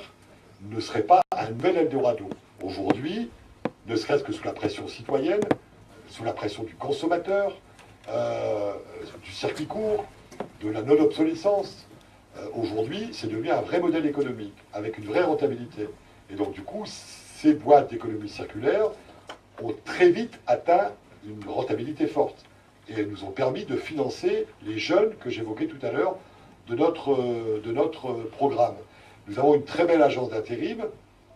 ne serait pas un nouvel Eldorado. Aujourd'hui, ne serait-ce que sous la pression citoyenne, sous la pression du consommateur, du circuit court, de la non-obsolescence, aujourd'hui, c'est devenu un vrai modèle économique, avec une vraie rentabilité. Et donc, du coup, ces boîtes d'économie circulaire ont très vite atteint une rentabilité forte. Et elles nous ont permis de financer les jeunes que j'évoquais tout à l'heure de notre programme. Nous avons une très belle agence d'intérim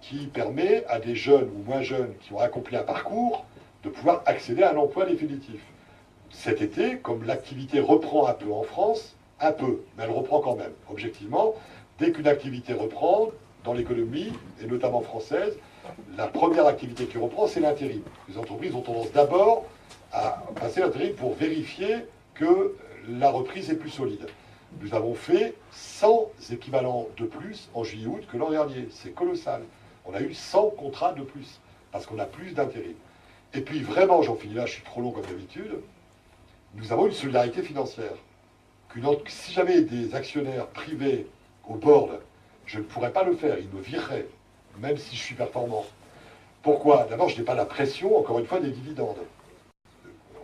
qui permet à des jeunes ou moins jeunes qui ont accompli un parcours de pouvoir accéder à un emploi définitif. Cet été, comme l'activité reprend un peu en France, un peu, mais elle reprend quand même. Objectivement, dès qu'une activité reprend, dans l'économie, et notamment française, la première activité qui reprend, c'est l'intérim. Les entreprises ont tendance d'abord à passer l'intérim pour vérifier que la reprise est plus solide. Nous avons fait 100 équivalents de plus en juillet-août que l'an dernier. C'est colossal. On a eu 100 contrats de plus, parce qu'on a plus d'intérim. Et puis vraiment, j'en finis là, je suis trop long comme d'habitude, nous avons une solidarité financière. Si j'avais des actionnaires privés au board, je ne pourrais pas le faire, ils me vireraient, même si je suis performant. Pourquoi? D'abord, je n'ai pas la pression, encore une fois, des dividendes.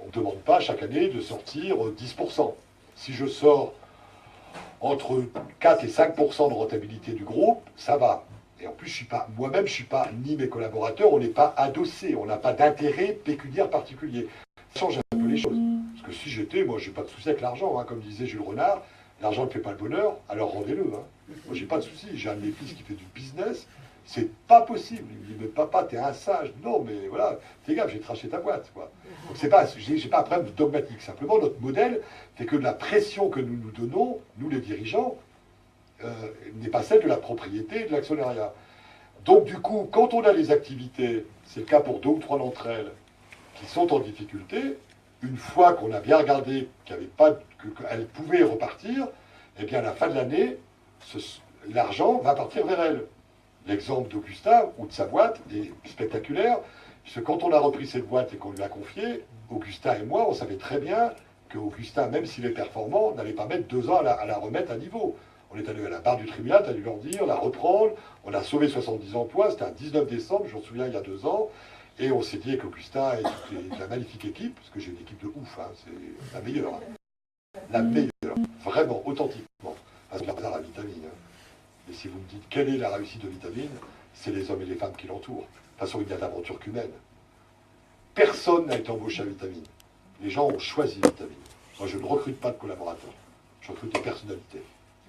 On ne demande pas chaque année de sortir 10%. Si je sors entre 4 et 5% de rentabilité du groupe, ça va. Et en plus, moi-même, je ne suis pas, ni mes collaborateurs, on n'est pas adossés, on n'a pas d'intérêt pécuniaire particulier. Ça change un peu les choses. Parce que si j'étais, moi, j'ai pas de souci avec l'argent, hein, comme disait Jules Renard, l'argent ne fait pas le bonheur, alors rendez-le. Hein. Moi, j'ai pas de souci. J'ai un de mes fils qui fait du business, c'est pas possible. Il me dit, mais papa, t'es un sage. Non, mais voilà, fais gaffe, j'ai traché ta boîte. Quoi. Donc, j'ai pas un problème dogmatique. Simplement, notre modèle fait que la pression que nous nous donnons, nous les dirigeants, n'est pas celle de la propriété et de l'actionnariat. Donc, du coup, quand on a les activités, c'est le cas pour 2 ou 3 d'entre elles, qui sont en difficulté, une fois qu'on a bien regardé qu'elles pouvaient repartir, eh bien à la fin de l'année, l'argent va partir vers elles. L'exemple d'Augustin ou de sa boîte est spectaculaire, puisque quand on a repris cette boîte et qu'on lui a confié, Augustin et moi, on savait très bien qu'Augustin, même s'il est performant, n'allait pas mettre 2 ans à la remettre à niveau. On est allé à la barre du tribunal, on a dû leur dire, la reprendre, on a sauvé 70 emplois, c'était un 19 décembre, je m'en souviens, il y a 2 ans, et on s'est dit avec Augustin et toute la magnifique équipe, parce que j'ai une équipe de ouf, hein, c'est la meilleure. Hein. La meilleure, vraiment, authentiquement. Parce que la Vitamine. Hein. Et si vous me dites quelle est la réussite de Vitamine, c'est les hommes et les femmes qui l'entourent. De toute façon, il n'y a d'aventure qu'humaine. Personne n'a été embauché à Vitamine. Les gens ont choisi Vitamine. Moi, je ne recrute pas de collaborateurs. Je recrute des personnalités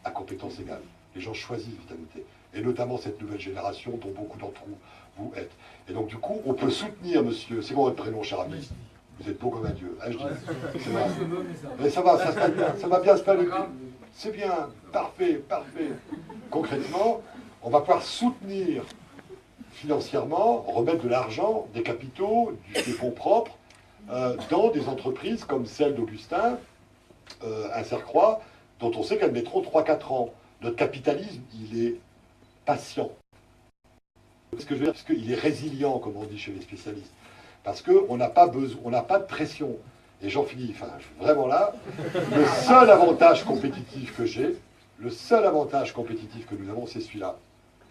à compétences égales. Les gens choisissent Vitamité. Et notamment cette nouvelle génération dont beaucoup d'entre vous êtes. Et donc, du coup, on peut soutenir, monsieur, c'est quoi votre prénom, cher ami? Vous êtes beau comme un dieu. Hein, je dis. C'est vrai. Mais ça va, ça se passe bien. Ça va bien se passer. C'est bien. Parfait, parfait. Concrètement, on va pouvoir soutenir financièrement, remettre de l'argent, des capitaux, des fonds propres, dans des entreprises comme celle d'Augustin, Insercroix, dont on sait qu'elles mettront 3-4 ans. Notre capitalisme, il est patient. Ce que je veux dire, parce qu'il est résilient, comme on dit chez les spécialistes. Parce qu'on n'a pas besoin, on n'a pas de pression. Et j'en finis, enfin, je suis vraiment là. Le seul avantage compétitif que j'ai, le seul avantage compétitif que nous avons, c'est celui-là.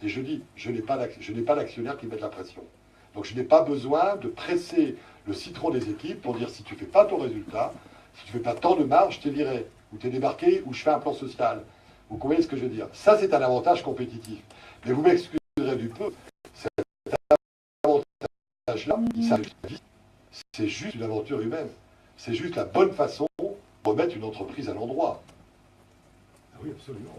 Et je dis, je n'ai pas d'actionnaire qui met de la pression. Donc je n'ai pas besoin de presser le citron des équipes pour dire si tu ne fais pas ton résultat, si tu ne fais pas tant de marge, je t'ai viré, ou tu es débarqué, ou je fais un plan social. Vous comprenez ce que je veux dire? Ça, c'est un avantage compétitif. Mais vous m'excuserez du peu, cet avantage-là, c'est juste une aventure humaine. C'est juste la bonne façon de remettre une entreprise à l'endroit. Ah oui, absolument.